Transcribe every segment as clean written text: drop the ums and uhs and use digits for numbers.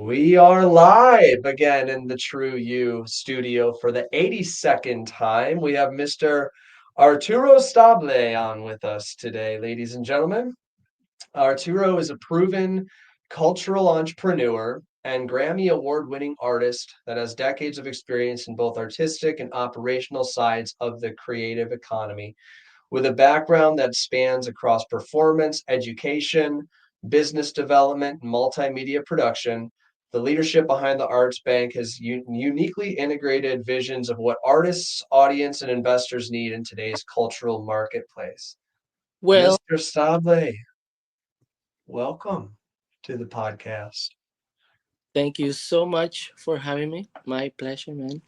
We are live again in the TRU-U studio for the 82nd time. We have Mr. Arturo Stable on with us today, ladies and gentlemen. Arturo is a proven cultural entrepreneur and Grammy Award-winning artist that has decades of experience in both artistic and operational sides of the creative economy. With a background that spans across performance, education, business development, and multimedia production, the leadership behind the Arts Bank has uniquely integrated visions of what artists, audience, and investors need in today's cultural marketplace. Well, Mr. Stable, welcome to the podcast. thank you so much for having me. My pleasure, man.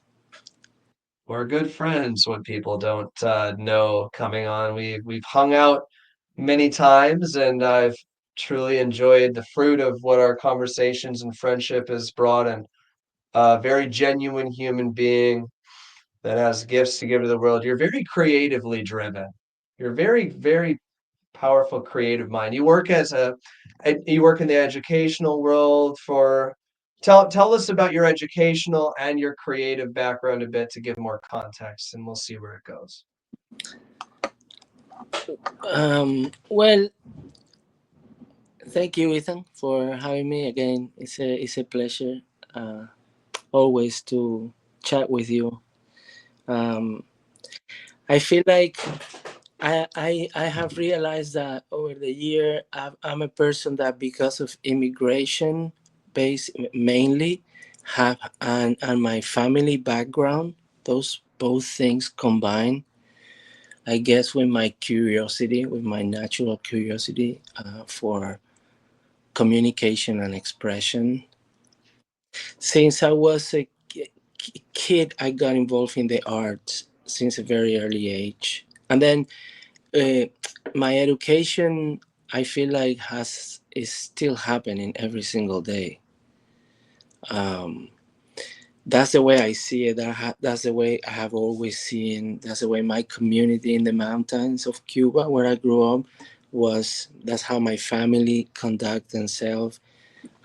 We're good friends. What people don't know coming on, we've hung out many times, and I've truly enjoyed the fruit of what our conversations and friendship has brought, and a very genuine human being that has gifts to give to the world. You're very creatively driven. You're very powerful creative mind. You work in the educational world for tell us about your educational and your creative background a bit to give more context, and we'll see where it goes. Well, thank you, Ethan, for having me again. It's a pleasure always to chat with you. Um, I feel like I have realized that over the year I'm a person that because of immigration base mainly have and my family background, those both things combined, I guess with my curiosity, with my natural curiosity for communication and expression. Since I was a kid, I got involved in the arts since a very early age. And then uh, my education, I feel like is still happening every single day. Um, that's the way I see it. That's the way I have always seen. That's the way my community in the mountains of Cuba, where I grew up, was. That's how my family conduct themselves.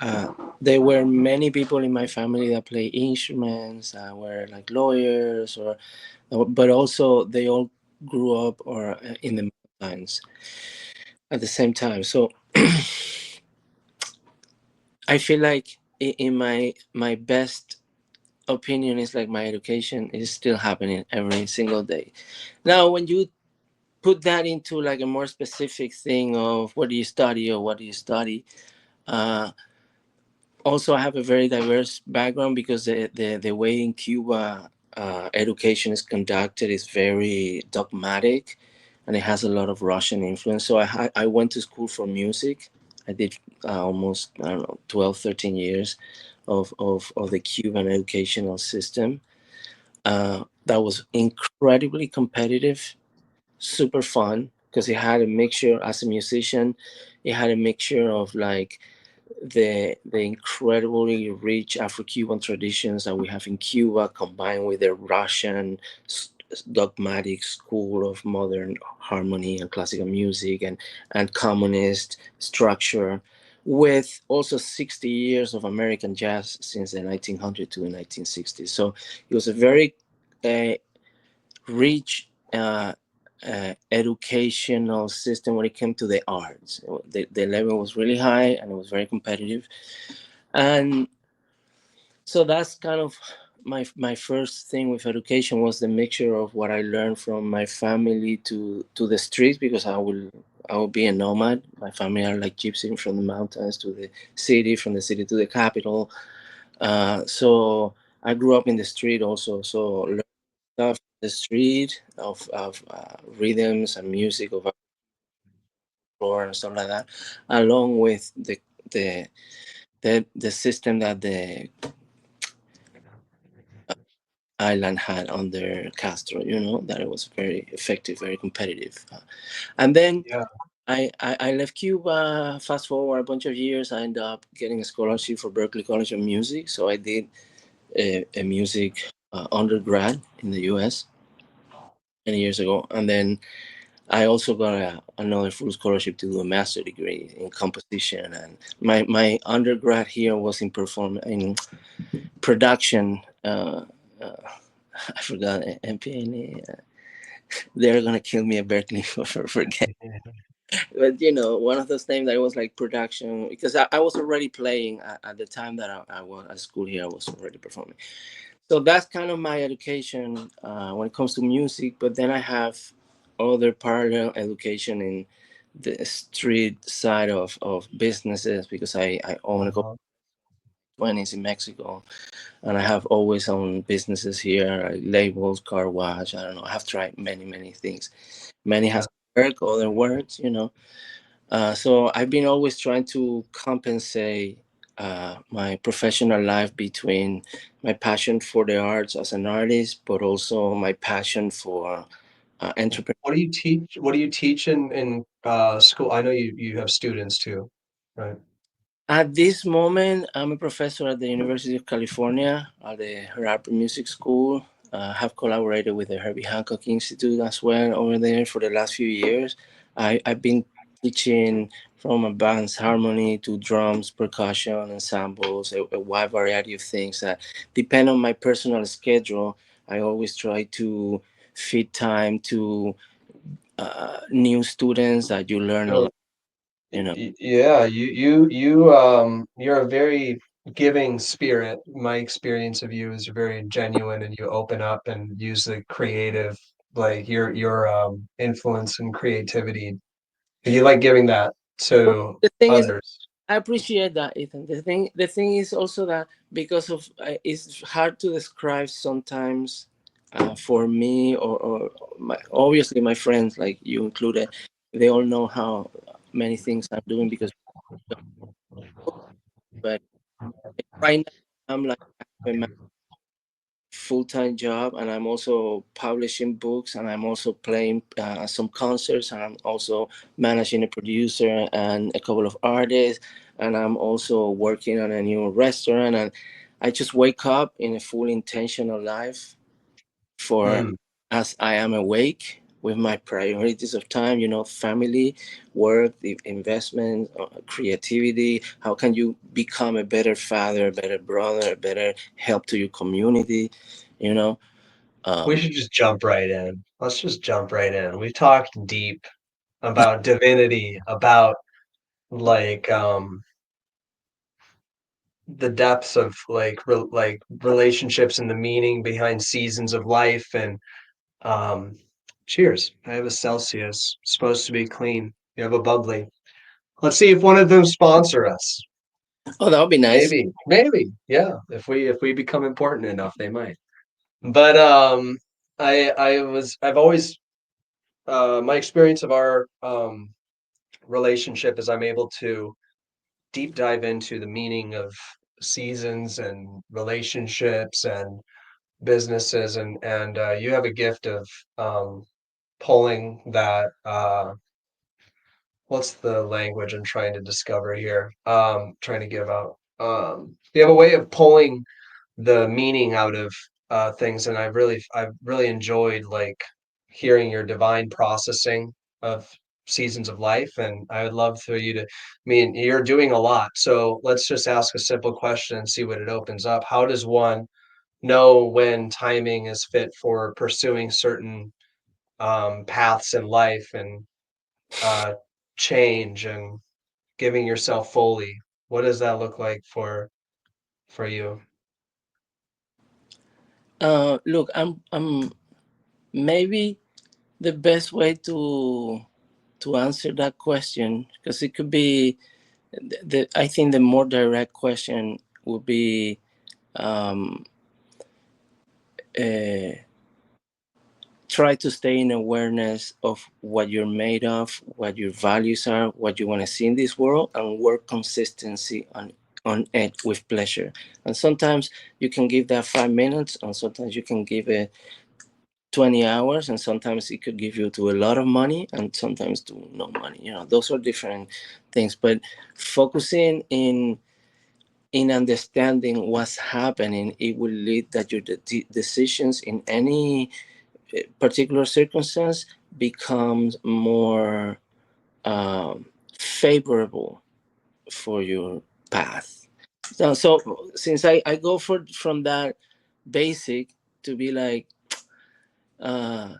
Uh, there were many people in my family that play instruments, were like lawyers, but also they all grew up or in the mountains at the same time. So I feel like in my best opinion is like my education is still happening every single day. Now, when you put that into like a more specific thing of what do you study or what do you study, uh, also I have a very diverse background because the way in Cuba education is conducted is very dogmatic and it has a lot of Russian influence. So I went to school for music. I did almost, I don't know, 12, 13 years of the Cuban educational system. That was incredibly competitive, super fun because it had a mixture as a musician. It had a mixture of like the incredibly rich Afro-Cuban traditions that we have in Cuba, combined with the Russian dogmatic school of modern harmony and classical music and communist structure, with also 60 years of American jazz since the 1900s to the 1960s. So it was a very uh, rich educational system when it came to the arts. The level was really high and it was very competitive. And so that's kind of my first thing with education was the mixture of what I learned from my family to the streets because I will be a nomad. My family are like gypsying from the mountains to the city, from the city to the capital. So I grew up in the street also. So learned stuff in the street of rhythms and music of floor and stuff like that, along with the the system that the island had under Castro. You know that it was very effective, very competitive. And then Yeah. I left Cuba. Fast forward a bunch of years, I ended up getting a scholarship for Berklee College of Music. So I did a music undergrad in the U.S. many years ago, and then I also got another full scholarship to do a master degree in composition, and my undergrad here was in production. I forgot MPA. They're gonna kill me at Berkeley for forget. But one of those things that it was like production, because I was already playing at the time that I was at school here. I was already performing. So that's kind of my education when it comes to music. But then I have other parallel education in the street side of businesses, because I own a couple Uh-huh. 20s in Mexico, and I have always owned businesses here, like labels, car wash. I don't know. I have tried many things. Many Yeah. has work, other works. So I've been always trying to compensate my professional life between my passion for the arts as an artist, but also my passion for entrepreneurship. What do you teach? What do you teach in school? I know you have students too, right? At this moment, I'm a professor at the University of California at the Harper Music School. Have collaborated with the Herbie Hancock Institute as well over there for the last few years. I've been teaching from advanced harmony to drums, percussion, ensembles, a wide variety of things that depend on my personal schedule. I always try to fit time to new students that you learn a lot. You know. Yeah, you're a very giving spirit. My experience of you is you're very genuine and you open up and use the creative, like your influence and creativity. You like giving that Well, to the thing is, others. I appreciate that, Ethan. The thing is also that because of it's hard to describe sometimes for me or obviously my friends like you included, they all know how many things I'm doing because, but right now I'm like I have a full-time job, and I'm also publishing books, and I'm also playing some concerts, and I'm also managing a producer and a couple of artists, and I'm also working on a new restaurant, and I just wake up in a full intentional life for Mm. as I am awake with my priorities of time, family, work, the investment, creativity. How can you become a better father, a better brother, a better help to your community? You know, We um, should just jump right in. Let's just jump right in. We've talked deep about divinity, about like the depths of like relationships and the meaning behind seasons of life and um cheers. I have a Celsius, supposed to be clean. You have a bubbly. Let's see if one of them sponsor us. oh, that would be nice. Maybe. Yeah. If we become important enough, they might. But I've always my experience of our relationship is I'm able to deep dive into the meaning of seasons and relationships and businesses and you have a gift of um pulling that what's the language I'm trying to discover here? Trying to give out. You have a way of pulling the meaning out of things, and I've really enjoyed like hearing your divine processing of seasons of life, and I would love for you to. I mean, you're doing a lot, so let's just ask a simple question and see what it opens up. How does one know when timing is fit for pursuing certain paths in life and uh, change and giving yourself fully? What does that look like for you? Look, I'm maybe the best way to answer that question, because it could be I think the more direct question would be um, uh, try to stay in awareness of what you're made of, what your values are, what you want to see in this world, and work consistency on it with pleasure. And sometimes you can give that 5 minutes, and sometimes you can give it 20 hours, and sometimes it could give you to a lot of money, and sometimes to no money. Those are different things. But focusing in understanding what's happening, it will lead that your decisions in any particular circumstance becomes more favorable for your path. So since I go from that basic to be like uh,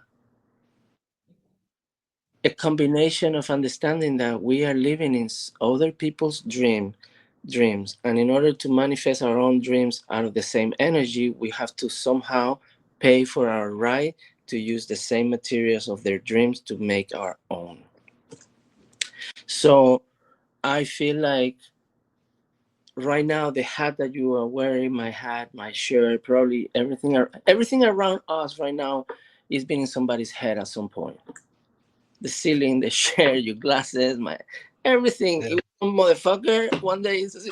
a combination of understanding that we are living in other people's dreams, and in order to manifest our own dreams out of the same energy, we have to somehow pay for our right to use the same materials of their dreams to make our own. So I feel like right now the hat that you are wearing, my hat, my shirt, probably everything around us right now is been in somebody's head at some point. The ceiling, the chair, your glasses, my everything. Yeah. It was motherfucker one day is,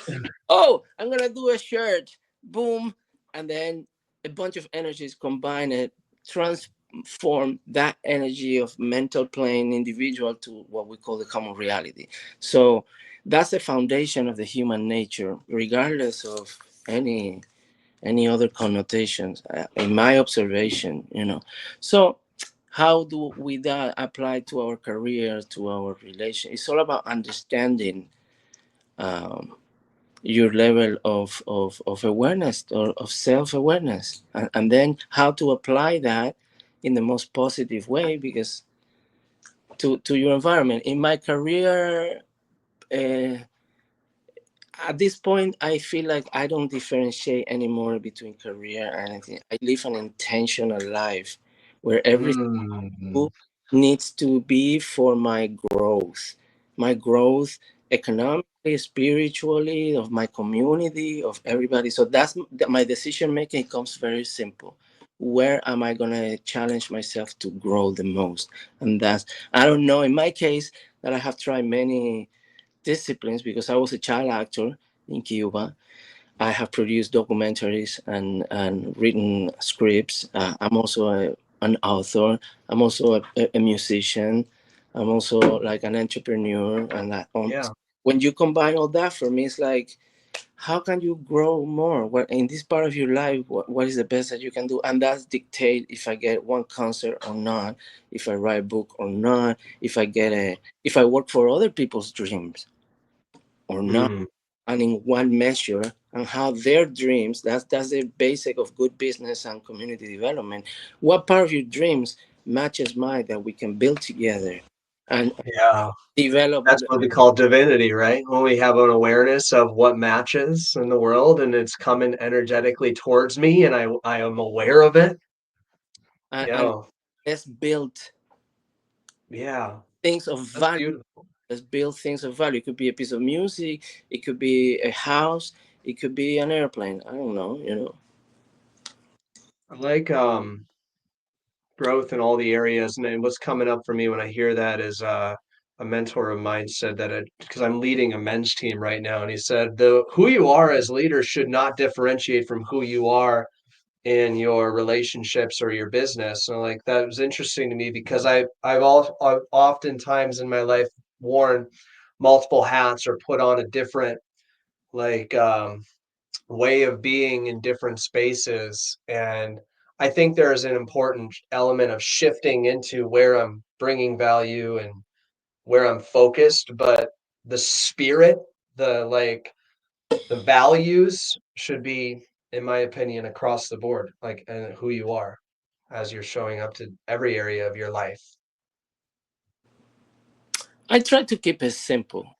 oh, I'm gonna do a shirt, boom, and then a bunch of energies combine it, transform that energy of mental plane individual to what we call the common reality. So that's the foundation of the human nature, regardless of any any other connotations, in my observation, so how do we that apply to our career, to our relation? It's all about understanding um, your level of awareness or of self-awareness, and then how to apply that in the most positive way, because to your environment. In my career, uh, at this point, I feel like I don't differentiate anymore between career and anything. I live an intentional life where everything Mm. needs to be for my growth economically, spiritually, of my community, of everybody. So that's my decision making comes very simple. Where am I gonna challenge myself to grow the most? And that's, I don't know. In my case, that I have tried many disciplines because I was a child actor in Cuba. I have produced documentaries and written scripts. I'm also an author. I'm also a musician. I'm also like an entrepreneur. And Yeah. when you combine all that, for me, it's like, how can you grow more? What in this part of your life? What is the best that you can do? And that's dictate if I get one concert or not, if I write a book or not, if I work for other people's dreams or not, Mm. and in one measure, and how their dreams, that's the basic of good business and community development. What part of your dreams matches mine that we can build together and Yeah. develop. That's what we call divinity, right? When we have an awareness of what matches in the world and it's coming energetically towards me and I am aware of it. And Yeah. let's build Yeah. things of That's value. beautiful. Let's build things of value. It could be a piece of music, it could be a house, it could be an airplane. I don't know. I like growth in all the areas. And then what's coming up for me when I hear that is a mentor of mine said that it because I'm leading a men's team right now, and he said the who you are as leaders should not differentiate from who you are in your relationships or your business. So like that was interesting to me because I've oftentimes in my life worn multiple hats or put on a different like way of being in different spaces. And I think there's an important element of shifting into where I'm bringing value and where I'm focused, but the spirit, the like the values should be, in my opinion, across the board, like and who you are as you're showing up to every area of your life. I try to keep it simple,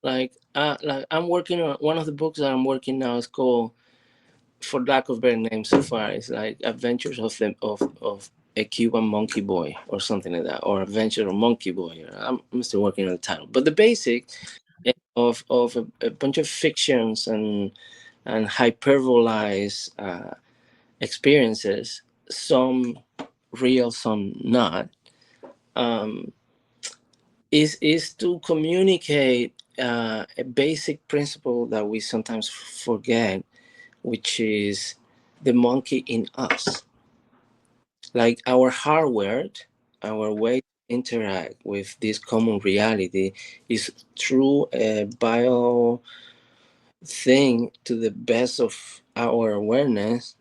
like I'm working on one of the books that I'm working now is called, for lack of better name so far, it's like Adventures of a Cuban Monkey Boy or something like that, or Adventure of Monkey Boy. I'm still working on the title, but the basic of a bunch of fictions and hyperbolized experiences, some real, some not, um, is to communicate a basic principle that we sometimes forget, which is the monkey in us. Like our hardware, our way to interact with this common reality is through a bio thing to the best of our awareness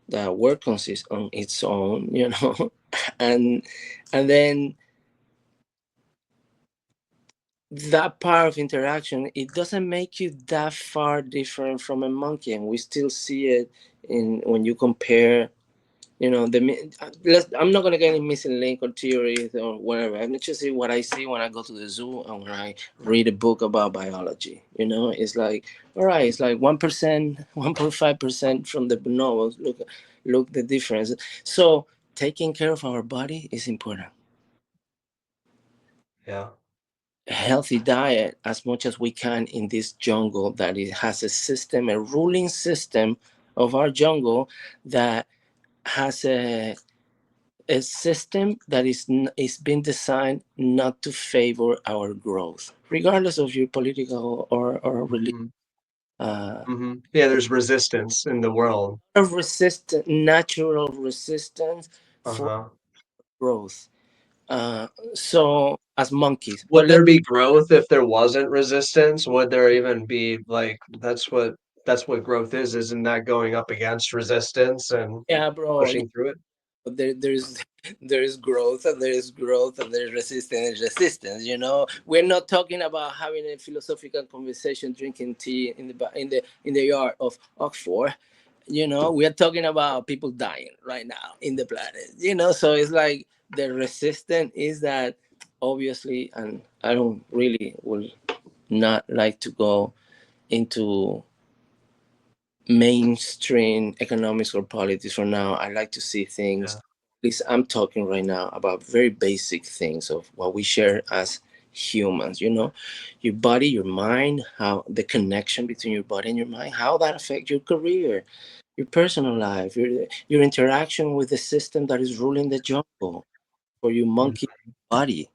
that work consists on its own. and and then that part of interaction, it doesn't make you that far different from a monkey, and we still see it in when you compare, I'm not gonna get any missing link or theories or whatever. I'm just see what I see when I go to the zoo and when I read a book about biology. It's like, all right, it's like 1%, 1.5% from the novels. Look the difference. So taking care of our body is important. Yeah. A healthy diet as much as we can in this jungle that it has a system, a ruling system of our jungle that has a system that is been designed not to favor our growth, regardless of your political or religion. Mhm. Uh, Mhm. Yeah, there's resistance in the world. natural resistance for Uh-huh. growth. So as monkeys, but Would there be growth if there wasn't resistance? Would there even be like that's what growth is, isn't that going up against resistance and yeah, bro. pushing through it? There's there's growth and there's growth and there's resistance and resistance. We're not talking about having a philosophical conversation drinking tea in the yard of Oxford. We are talking about people dying right now in the planet. So it's like the resistance is that, obviously, and I don't really will not like to go into mainstream economics or politics for now. I like to see things. Yeah. At least I'm talking right now about very basic things of what we share as humans. Your body, your mind, how the connection between your body and your mind, how that affects your career, your personal life, your interaction with the system that is ruling the jungle for your Mm. monkey body.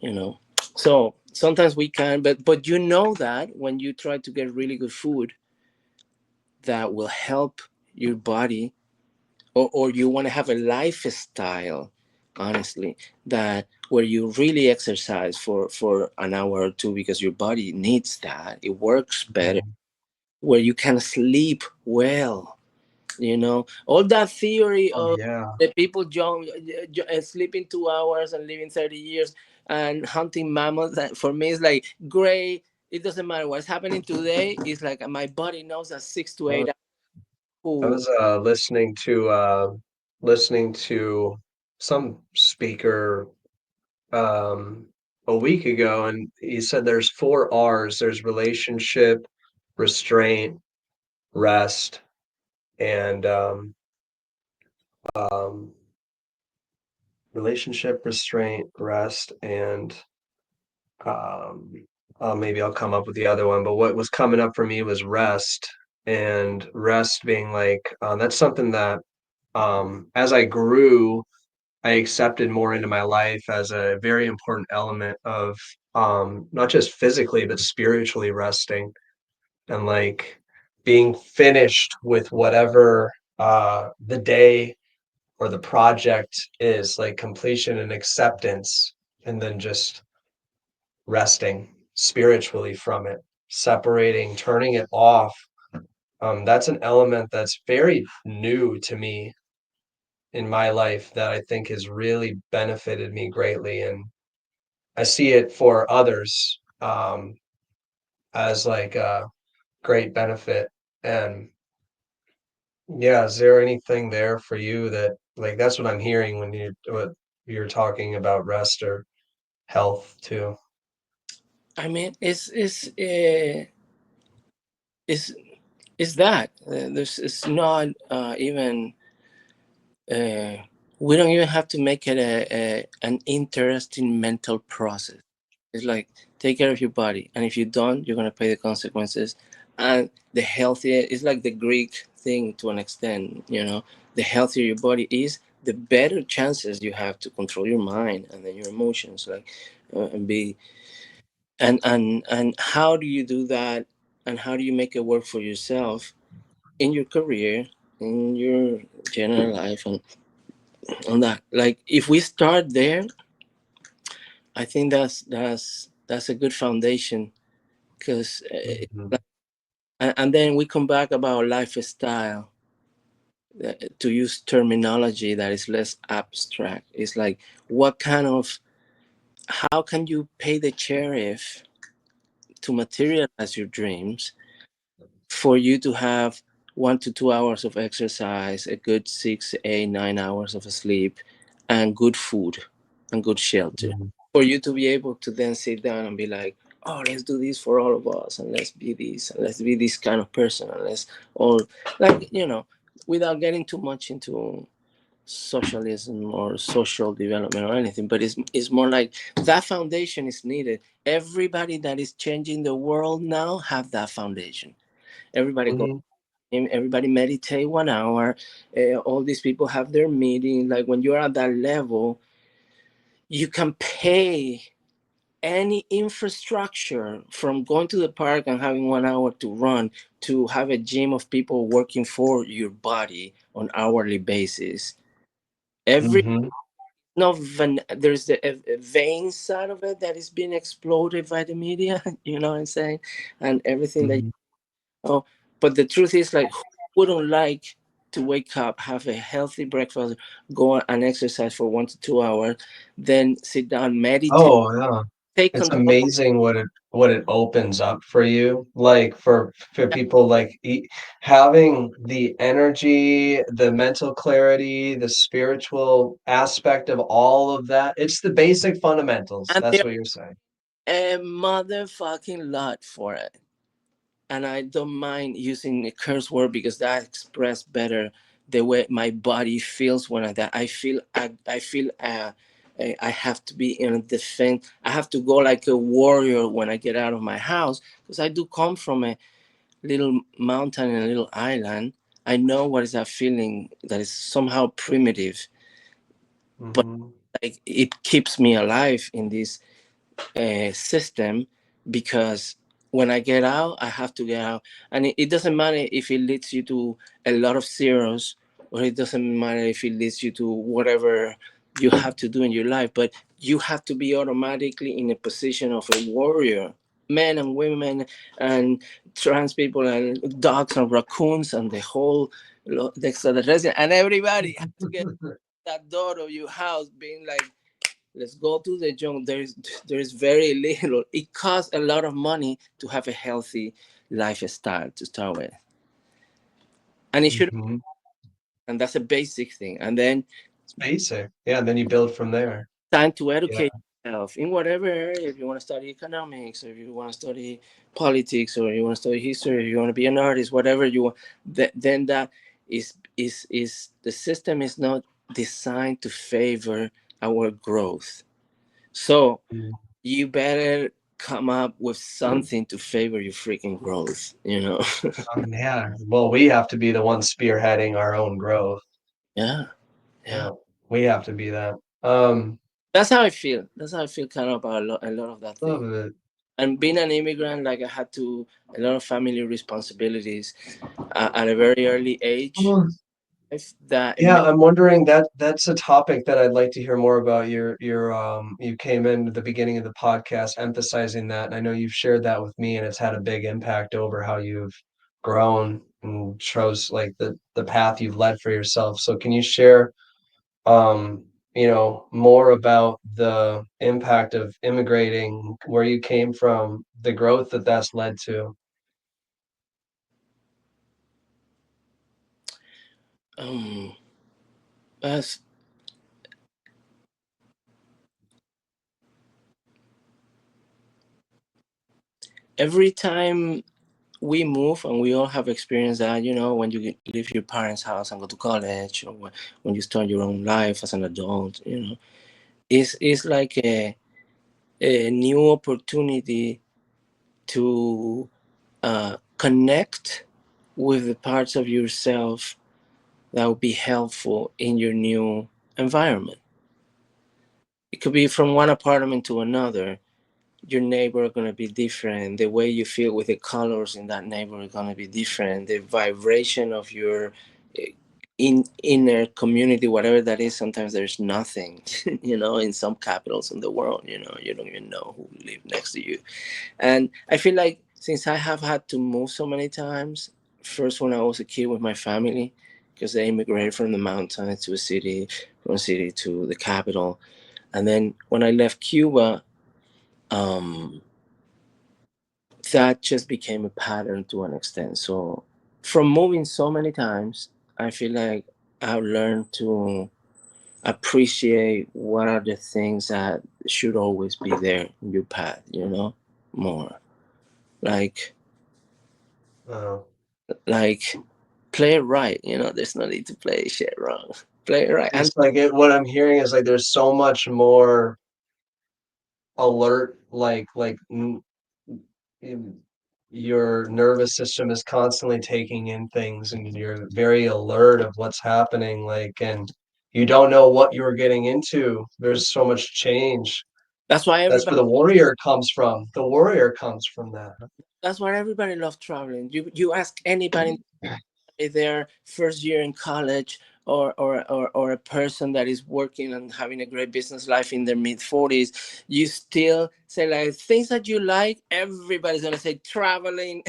You know. So sometimes we can, but that when you try to get really good food that will help your body, or you want to have a lifestyle, honestly, that where you really exercise for an hour or two because your body needs that, it works better, Mhm. where you can sleep well, all that theory Oh, of yeah. the people sleeping 2 hours and living 30 years and hunting mammoths, that for me is like great. It doesn't matter what's happening today. It's like my body knows that 6 to 8 hours. I Cool. was listening to some speaker um a week ago, and he said there's four R's. There's relationship, restraint, rest, and um relationship, restraint, rest, and um maybe I'll come up with the other one, but what was coming up for me was rest. And rest being like that's something that as I grew, I accepted more into my life as a very important element of not just physically but spiritually resting, and like being finished with whatever the day or the project is, like completion and acceptance, and then just resting spiritually from it, separating, turning it off. That's an element that's very new to me in my life that I think has really benefited me greatly, and I see it for others as like a great benefit. And yeah, is there anything there for you that like that's what I'm hearing when what you're talking about rest or health too? I mean, it's it's that there's it's not even uh, we don't even have to make it an interesting mental process. It's like take care of your body, and if you don't, you're gonna pay the consequences. And the healthier, it's like the Greek thing to an extent. The healthier your body is, the better chances you have to control your mind and then your emotions, like and be and how do you do that, and how do you make it work for yourself in your career, in your general life, and on that, like if we start there, I think that's a good foundation, because Mhm. and then we come back about lifestyle. to use terminology that is less abstract. It's like, what kind of, how can you pay the sheriff to materialize your dreams for you to have 1 to 2 hours of exercise, a good 6, 8, 9 hours of sleep, and good food and good shelter. Mhm. For you to be able to then sit down and be like, oh, let's do this for all of us, and let's be this, and let's be this kind of person, and let's all, like, without getting too much into socialism or social development or anything, but it's more like that foundation is needed. Everybody that is changing the world now have that foundation. Everybody go, Mhm. everybody meditate 1 hour. All these people have their meeting. Like, when you're at that level, you can pay any infrastructure, from going to the park and having 1 hour to run, to have a gym of people working for your body on hourly basis. Every Mhm. no there's a vein side of it that is being exploded by the media. You know what I'm saying? And everything that, Mhm. oh, but the truth is, like, who wouldn't like to wake up, have a healthy breakfast, go and exercise for 1 to 2 hours, then sit down, meditate, Oh, yeah. take It's control of, amazing what it opens up for you, like, for people, like, having the energy, the mental clarity, the spiritual aspect of all of that. It's the basic fundamentals. and That's there's what you're saying. a motherfucking lot for it. And I don't mind using a curse word, because that expresses better the way my body feels when I feel, I feel, I have to be in a defense. I have to go like a warrior when I get out of my house, because I do come from a little mountain and a little island. I know what is that feeling that is somehow primitive, but Mhm. like, it keeps me alive in this system, because when I get out, I have to get out. And it doesn't matter if it leads you to a lot of zeros, or it doesn't matter if it leads you to whatever you have to do in your life, but you have to be automatically in a position of a warrior. Men and women and trans people and dogs and raccoons and the whole the extraterrestrial and everybody have to get that door of your house being like, let's go to the jungle. There's very little. It costs a lot of money to have a healthy lifestyle to start with, and it should. Mhm. And that's a basic thing. And then It's basic. Yeah, and then you build from there. time to Yeah. educate yourself in whatever area. If you want to study economics, or if you want to study politics, or you want to study history, if you want to be an artist, whatever you want, then that is the system is not designed to favor our growth. So Mm. you better come up with something to favor your freaking growth, you know? Yeah. Well, we have to be the ones spearheading our own growth. Yeah, yeah. Yeah. We have to be that. That's how I feel. That's how I feel kind of about a lot of that Love thing. it. And being an immigrant, like, I had to, a lot of family responsibilities at a very early age. If that, Yeah, I'm wondering that that's a topic that I'd like to hear more about. You came in at the beginning of the podcast emphasizing that, and I know you've shared that with me, and it's had a big impact over how you've grown and shows like the path you've led for yourself. So can you share um, more about the impact of immigrating, where you came from, the growth that that's led to? um, as every time we move, and we all have experienced that, when you leave your parents' house and go to college, or when you start your own life as an adult, it's like a new opportunity to connect with the parts of yourself that will be helpful in your new environment. It could be from one apartment to another. Your neighbor are going to be different. The way you feel with the colors in that neighbor are going to be different. The vibration of your eh, inner community, whatever that is, sometimes there's nothing. In some capitals in the world, you don't even know who live next to you. And I feel like, since I have had to move so many times, first when I was a kid with my family, because they immigrated from the mountains to a city, from a city to the capital. And then when I left Cuba, um, that just became a pattern to an extent. So from moving so many times, I feel like I've learned to appreciate what are the things that should always be there in your path, more like Uh, like play it right, there's no need to play shit wrong. Play it right. And it's like what I'm hearing is like there's so much more alert, in- your nervous system is constantly taking in things and you're very alert of what's happening, and you don't know what you're getting into. There's so much change. that's why That's where everybody the warrior comes from. The warrior comes from that. that's why everybody loves traveling. You ask anybody their first year in college, or a person that is working and having a great business life in their mid 40s, you still say like things that you like. Everybody's gonna say traveling.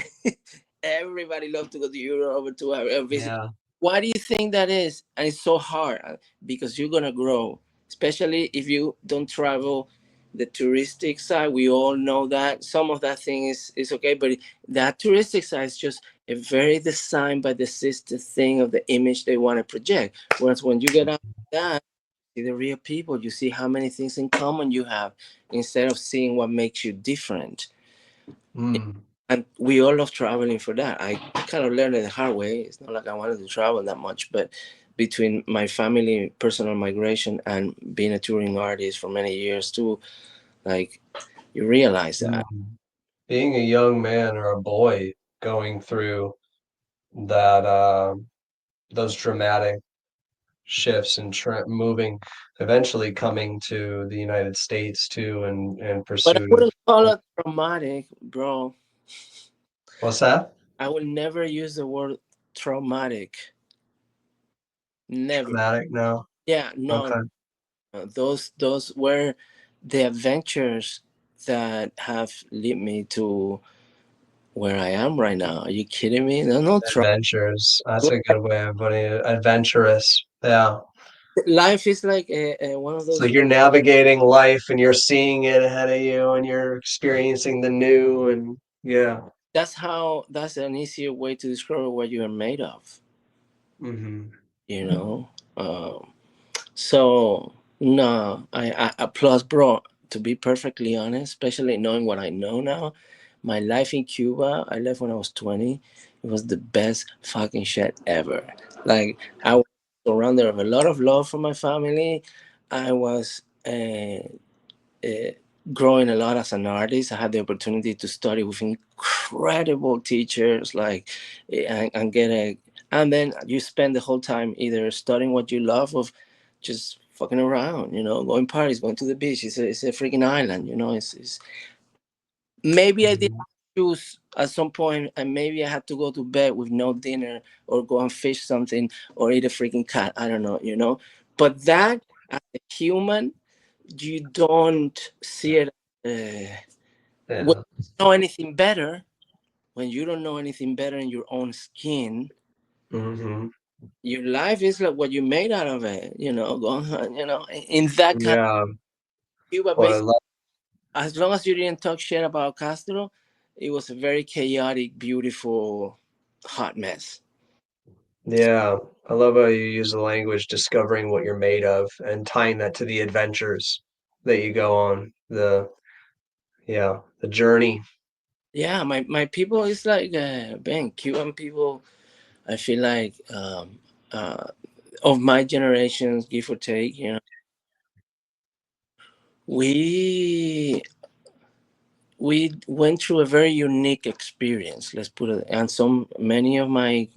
Everybody loves to go to Europe or to visit. Yeah. Why do you think that is? And it's so hard, because you're gonna grow, especially if you don't travel the touristic side. We all know that some of that thing is okay, but that touristic side is just a very designed by the system thing of the image they want to project. Whereas when you get out of that, see the real people, you see how many things in common you have instead of seeing what makes you different. Mm. And we all love traveling for that. I kind of learned it the hard way. It's not like I wanted to travel that much, but between my family, personal migration, and being a touring artist for many years too, like you realize that. Mm. Being a young man or a boy going through that, those dramatic shifts and moving, eventually coming to the United States too, and But I pursuit of wouldn't call it traumatic, bro. what's that? I will never use the word traumatic. Never. Traumatic? No. Yeah, no, Okay. no. Those were the adventures that have led me to where I am right now. Are you kidding me? No, no trauma. Adventures. That's a good way of putting it. Adventurous. Yeah. Life is like one of It's those. like you're navigating life and you're seeing it ahead of you and you're experiencing the new and yeah. That's an easier way to describe what you are made of. Hmm. You know. So no, plus, bro. To be perfectly honest, especially knowing what I know now, my life in Cuba, I left when I was 20. It was the best fucking shit ever. Like I was surrounded of a lot of love from my family. I was uh, growing a lot as an artist. I had the opportunity to study with incredible teachers, and get a. And then you spend the whole time either studying what you love or just fucking around. Going parties, going to the beach. It's a freaking island. It's maybe I did Hmm. choose at some point, and maybe I had to go to bed with no dinner or go and fish something or eat a freaking cat. I don't know. But that as a human, you don't see it when Yeah. you know anything better. When you don't know anything better in your own skin, Hmm. your life is like what you made out of it. Going, in that kind of Yeah. Cuba, Well, I basically, love, as long as you didn't talk shit about Castro, it was a very chaotic, beautiful, hot mess. yeah, I love how you use the language discovering what you're made of and tying that to the adventures that you go on. Yeah, the journey. Yeah, my people is like, man, Cuban people. I feel like of my generations, give or take, we we went through a very unique experience. Let's put it, and many of my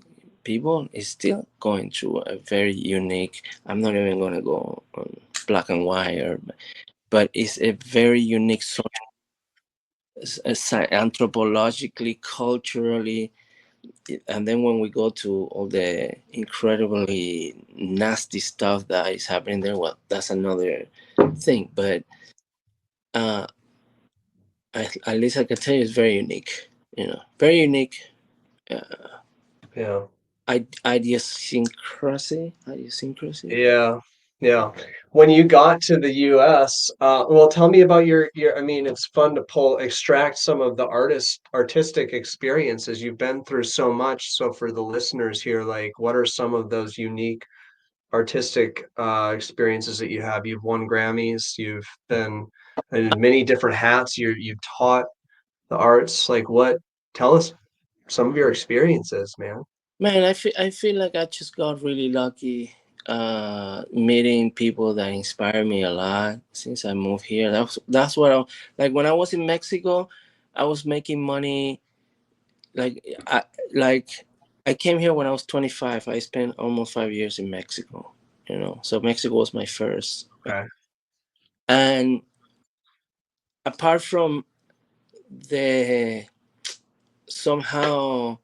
people is still going through a very unique. I'm not even going to go on black and white, but it's a very unique social, anthropologically, culturally. And then when we go to all the incredibly nasty stuff that is happening there, well, that's another thing. But uh, at least I can tell you, it's very unique. Very unique. Uh, Yeah. idiosyncrasy. Yeah, yeah. When you got to the US, well, tell me about your. I mean, it's fun to extract some of the artistic experiences. You've been through so much. So for the listeners here, like, what are some of those unique artistic experiences that you have? You've won Grammys. You've been in many different hats. You've taught the arts. Like, what? Tell us some of your experiences, man. Man, I feel like I just got really lucky meeting people that inspire me a lot since I moved here. That's what I like when I was in Mexico. I was making money like like I came here when I was 25. I spent almost 5 years in Mexico. So Mexico was my first. Okay. And apart from the somehow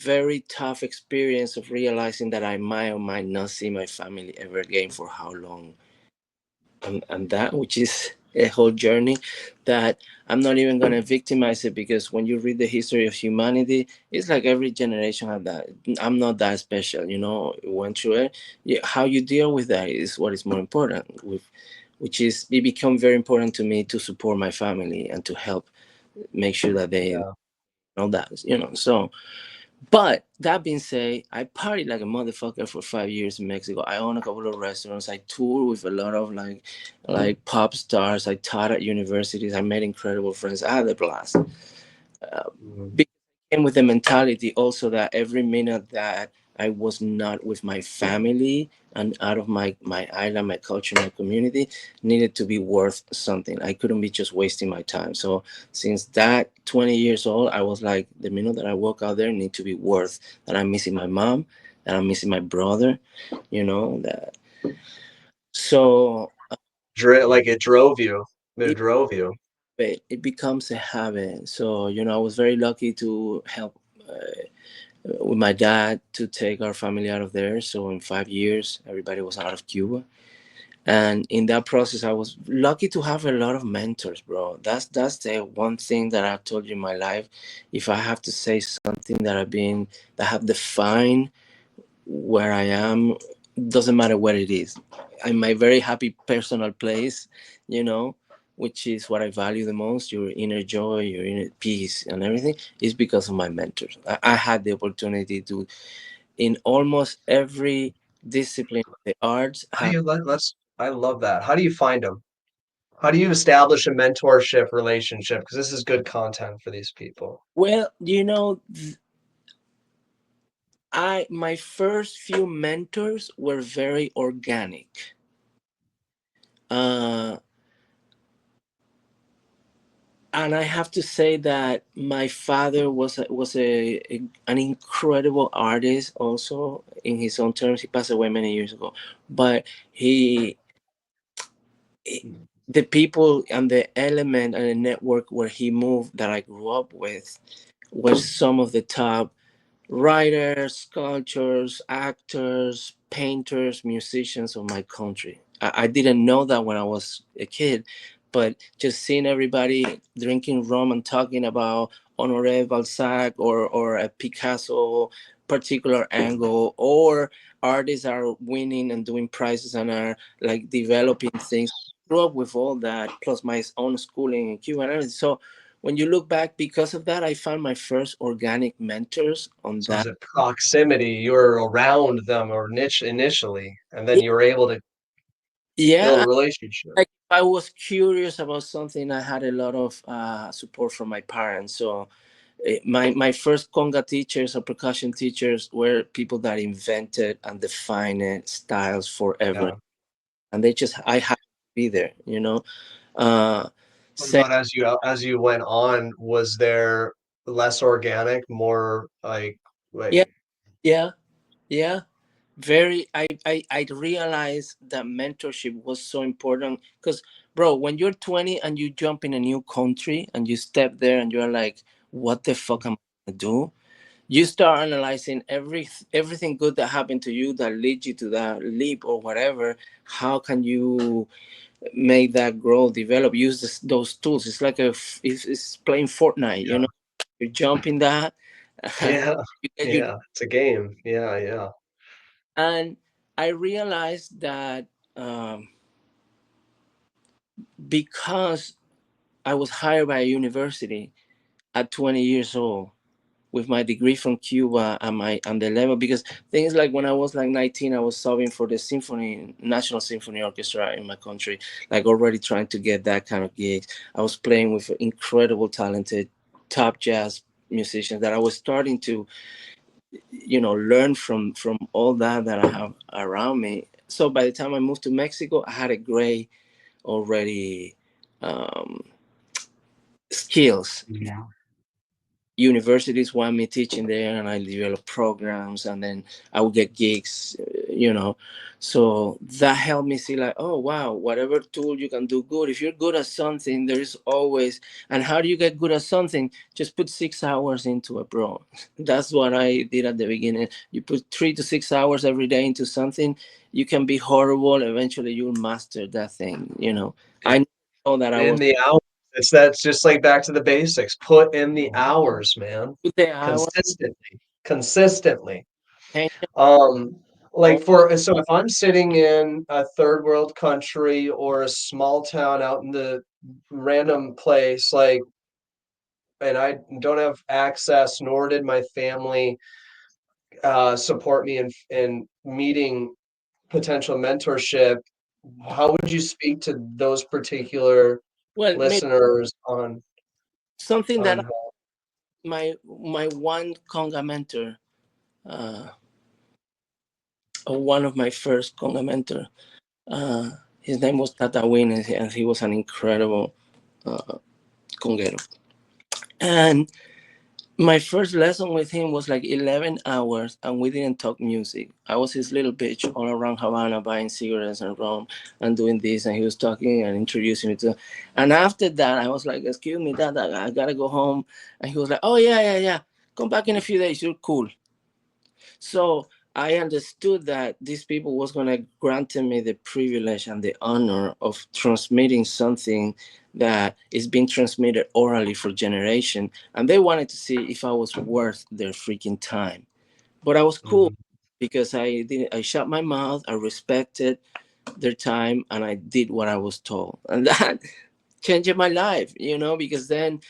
very tough experience of realizing that I might or might not see my family ever again for how long, and that which is a whole journey that I'm not even going to victimize it, because when you read the history of humanity, it's like every generation had that. I'm not that special, went through it. How you deal with that is what is more important, with which is it become very important to me to support my family and to help make sure that they Yeah. know that, so. But that being said, I partied like a motherfucker for 5 years in Mexico. I own a couple of restaurants. I toured with a lot of like pop stars. I taught at universities. I made incredible friends. I had a blast. Mhm. Because I came with the mentality also that every minute that I was not with my family and out of my island, my culture, my community, needed to be worth something. I couldn't be just wasting my time. So since that 20 years old, I was like, the minute that I walk out there need to be worth that I'm missing my mom, that I'm missing my brother, that. So Like it drove you. It drove you. it becomes a habit. So I was very lucky to help with my dad to take our family out of there. So in 5 years, everybody was out of Cuba, and in that process, I was lucky to have a lot of mentors, bro. That's the one thing that I've told you in my life. If I have to say something that have defined where I am, doesn't matter what it is. I'm my very happy personal place, you know, which is what I value the most. Your inner joy, your inner peace, and everything is because of my mentors. I had the opportunity to, in almost every discipline of the arts, How do have. you let's I love that. How do you find them? How do you establish a mentorship relationship? Because this is good content for these people. Well, I my first few mentors were very organic. Uh, and I have to say that my father an incredible artist. Also, in his own terms, he passed away many years ago. But he the people and the element and the network where he moved that I grew up with were some of the top writers, sculptors, actors, painters, musicians of my country. I didn't know that when I was a kid, but just seeing everybody drinking rum and talking about Honoré Balzac or a Picasso particular angle, or artists are winning and doing prizes and are like developing things. I grew up with all that, plus my own schooling in Cuba and everything. So when you look back, because of that, I found my first organic mentors on So is that. it proximity? You were around them or niche initially, and then Yeah, you were able to build a yeah. relationship. Like if I was curious about something, I had a lot of support from my parents. So my first conga teachers or percussion teachers were people that invented and defined styles forever, Yeah. and they just I had to be there. Uh, What Same. about as you went on, was there less organic, more like Yeah, yeah, yeah. Very I realized that mentorship was so important, because bro, when you're 20 and you jump in a new country and you step there and you're like, what the fuck am I gonna do? You start analyzing everything good that happened to you that lead you to that leap or whatever. How can you make that grow, develop, use those tools? It's like it's playing Fortnite, yeah. you jump in that, Yeah. You get your, Yeah. It's a game. Yeah, yeah. and I realized that um, because I was hired by a university at 20 years old with my degree from Cuba and my and the level, because things like when I was like 19, I was subbing for the symphony national symphony orchestra in my country, like already trying to get that kind of gigs. I was playing with incredible talented top jazz musicians that I was starting to, learn from all that I have around me. So by the time I moved to Mexico, I had a great already um, skills. Yeah. Universities want me teaching there, and I develop programs, and then I would get gigs, so that helped me see like, oh wow, whatever tool you can do good, if you're good at something, there's always. And how do you get good at something? Just put 6 hours into it, bro. That's what I did at the beginning. You put 3 to 6 hours every day into something, you can be horrible, eventually you'll master that thing. I know that I In was the hours. That's just like back to the basics. Put in the hours, man. put the hour Consistently. Consistently. 10 Um, like years. for so if I'm sitting in a third world country or a small town out in the random place, like, and I don't have access, nor did my family support me in meeting potential mentorship, how would you speak to those particular Well, maybe listeners something that on my one conga mentor, uh, or one of my first conga mentor, uh, his name was Tata Win, and he was an incredible uh, conguero. And my first lesson with him was like 11 hours, and we didn't talk music. I was his little bitch all around Havana buying cigarettes and rum and doing this, and he was talking and introducing me to. And after that, I was like, "Excuse me, Dad, I gotta go home." And he was like, "Oh yeah, yeah, yeah. Come back in a few days. You're cool." So I understood that these people was gonna grant me the privilege and the honor of transmitting something that is being transmitted orally for generation, and they wanted to see if I was worth their freaking time. But I was cool Mhm. because I didn't. I shut my mouth. I respected their time, and I did what I was told, and that changed my life. Because then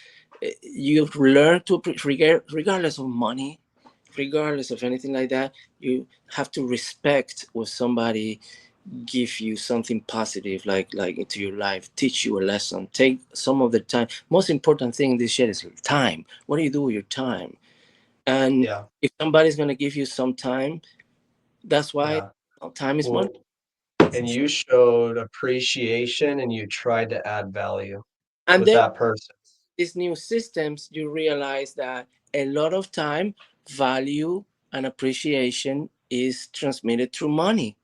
you learn to regardless of money, regardless of anything like that, you have to respect when somebody give you something positive, like into your life, teach you a lesson, take some of the time. Most important thing in this shit is time. What do you do with your time? And Yeah, if somebody's going to give you some time, that's why yeah. time is money. Well, and you showed appreciation and you tried to add value And with then that person. these new systems, you realize that a lot of time, value and appreciation is transmitted through money.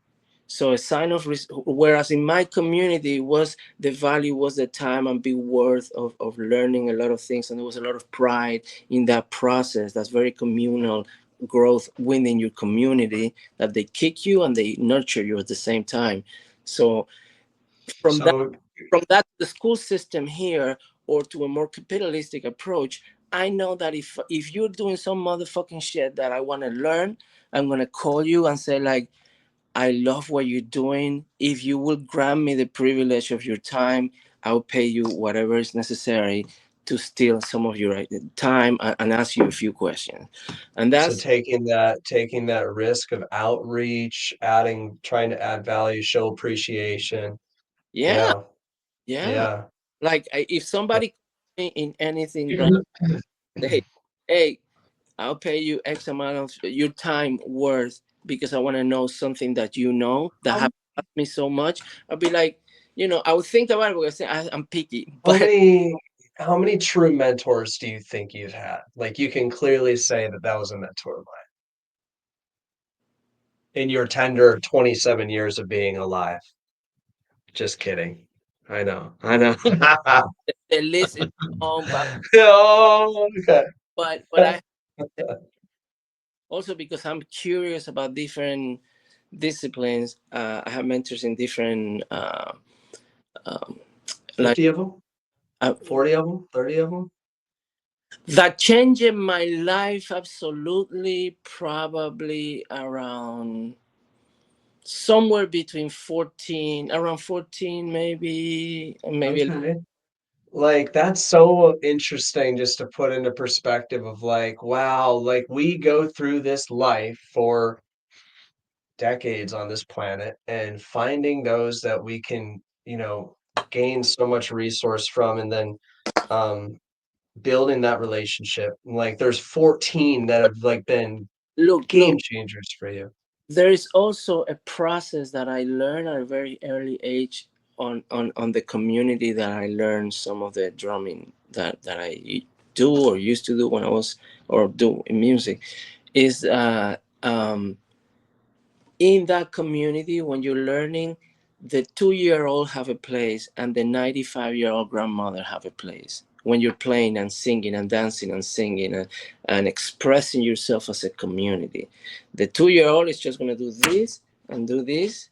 So a sign of whereas in my community was the value was the time and be worth of learning a lot of things, and there was a lot of pride in that process. That's very communal growth within your community, that they kick you and they nurture you at the same time. So from that So from that the school system here, or to a more capitalistic approach, I know that if you're doing some motherfucking shit that I want to learn, I'm gonna call you and say like, I love what you're doing. If you will grant me the privilege of your time, I'll pay you whatever is necessary to steal some of your time and ask you a few questions. And so that's, taking that risk of outreach, trying to add value, show appreciation. yeah, Yeah, yeah. yeah. Like if Yeah. somebody me in anything that say, hey, I'll pay you X amount of your time worth because I want to know something that that How have taught me so much. I'll be like, I would think about it because I'm picky, how but many how many true mentors do you think you've had? Like you can clearly say that that was a mentor of mine in your tender 27 years of being alive. Just kidding. I know. I know. the list is long, Oh, okay. but I also, because I'm curious about different disciplines. I have mentors in different um, like 50 of them? uh, 40 of them? 30 of them? That changed my life absolutely, probably around somewhere between 14, around 14, maybe. Okay. Like that's so interesting just to put into perspective of like, wow, like we go through this life for decades on this planet and finding those that we can, gain so much resource from and then um building that relationship. Like there's 14 that have like been Look, game changers for you. there is also a process that I learned at a very early age on the community, that I learned some of the drumming that I do or used to do when I was, or do in music, is in that community, when you're learning, the 2-year old have a place and the 95-year-old grandmother have a place when you're playing and singing and dancing and singing and expressing yourself as a community. The 2-year old is just going to do this and do this,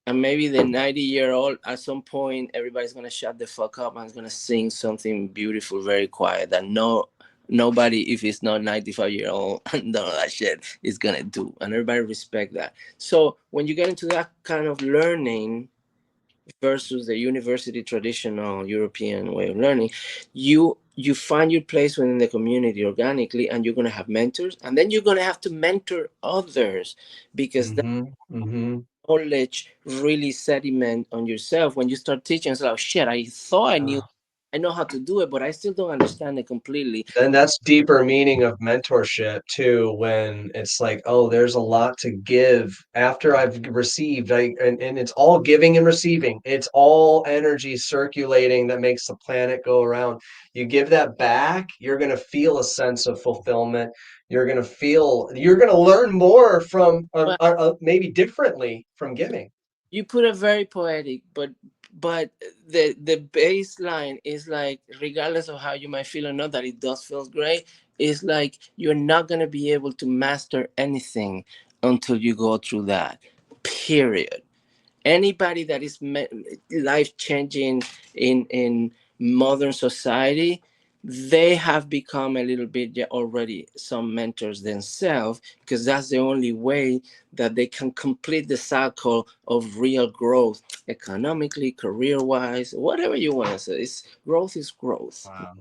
and maybe the 90-year-old, at some point everybody's going to shut the fuck up and is going to sing something beautiful, very quiet, that nobody, if it's not 95-year-old and all that shit, is going to do, and everybody respect that. So when you get into that kind of learning versus the university traditional European way of learning, you find your place within the community organically, and you're going to have mentors, and then you're going to have to mentor others, because Mm-hmm. Mm-hmm. knowledge really sediment on yourself. When you start teaching, it's like, oh, shit, I thought I know how to do it, but I still don't understand it completely. Then that's deeper meaning of mentorship too, when it's like, oh, there's a lot to give after I've received. And it's all giving and receiving. It's all energy circulating that makes the planet go around. You give that back, you're gonna feel a sense of fulfillment. You're gonna learn more from Well, maybe differently from giving. you put it very poetic, but the baseline is like, regardless of how you might feel or not, that it does feel great. Is like, you're not gonna be able to master anything until you go through that. Period. Anybody that is life changing in modern society, they have become a little bit, yeah, already some mentors themselves, because that's the only way that they can complete the cycle of real growth, economically, career wise, whatever you want to say. Growth is growth. Wow.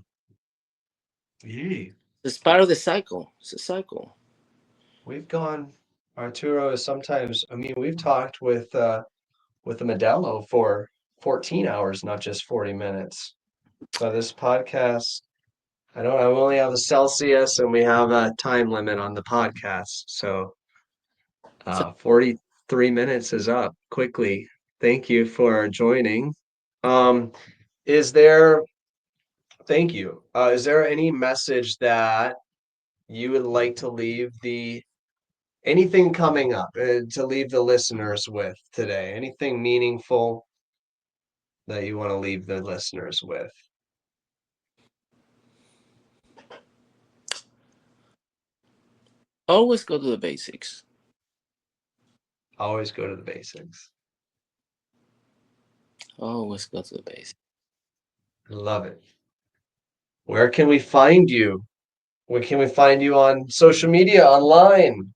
Yay. It's part of the cycle. It's a cycle. We've gone, Arturo is sometimes, I mean, we've talked with the Modelo for 14 hours, not just 40 minutes. So this podcast, I only have a Celsius and we have a time limit on the podcast. So So 43 minutes is up quickly. Thank you for joining. Um, is there, thank you. Is there any message that you would like to leave anything coming up to leave the listeners with today? Anything meaningful that you want to leave the listeners with? always go to the basics. Always go to the basics. Always go to the basics. I love it. Where can we find you? Where can we find you on social media, online, in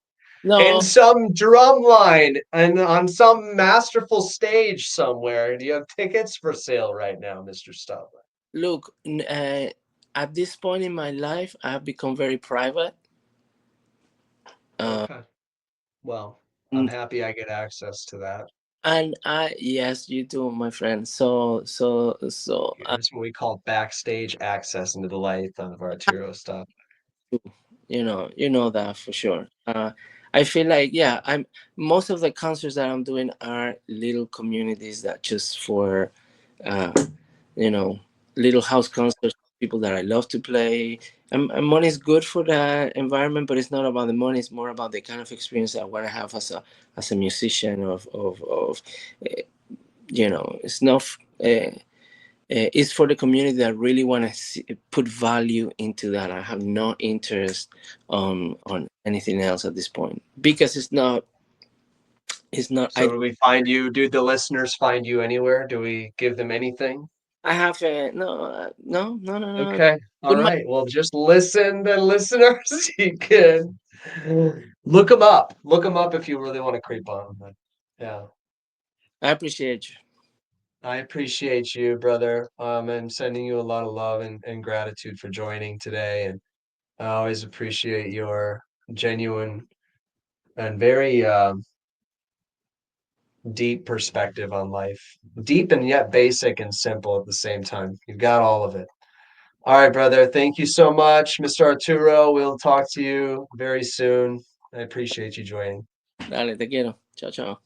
No, some drum line, and on some masterful stage somewhere? Do you have tickets for sale right now, Mr. Stubble? look, at this point in my life, I have become very private. Uh, Okay. Well, I'm n- happy I get access to that. and yes, you do, my friend. So, That's what we call backstage access into the life of Arturo stuff. you know that for sure. I feel like, yeah, I'm most of the concerts that I'm doing are little communities that just for, uh, you know, little house concerts, people that I love to play. And money is good for that environment, but it's not about the money. It's more about the kind of experience I want to have as a musician. Uh, it's not. It's for the community that really want to put value into that. I have no interest on anything else at this point, because it's not. It's not. So do we find you? Do the listeners find you anywhere? Do we give them anything? I have no, no. Okay. All With my right. Well, just listen, the listeners. You can look them up. Look them up if you really want to creep on them. But yeah, I appreciate you. I appreciate you, brother. And sending you a lot of love and gratitude for joining today. And I always appreciate your genuine and very deep perspective on life. Deep and yet basic and simple at the same time. You got all of it. All right, brother. Thank you so much, Mr. Arturo. We'll talk to you very soon. I appreciate you joining. Dale, te quiero. Chao, chao.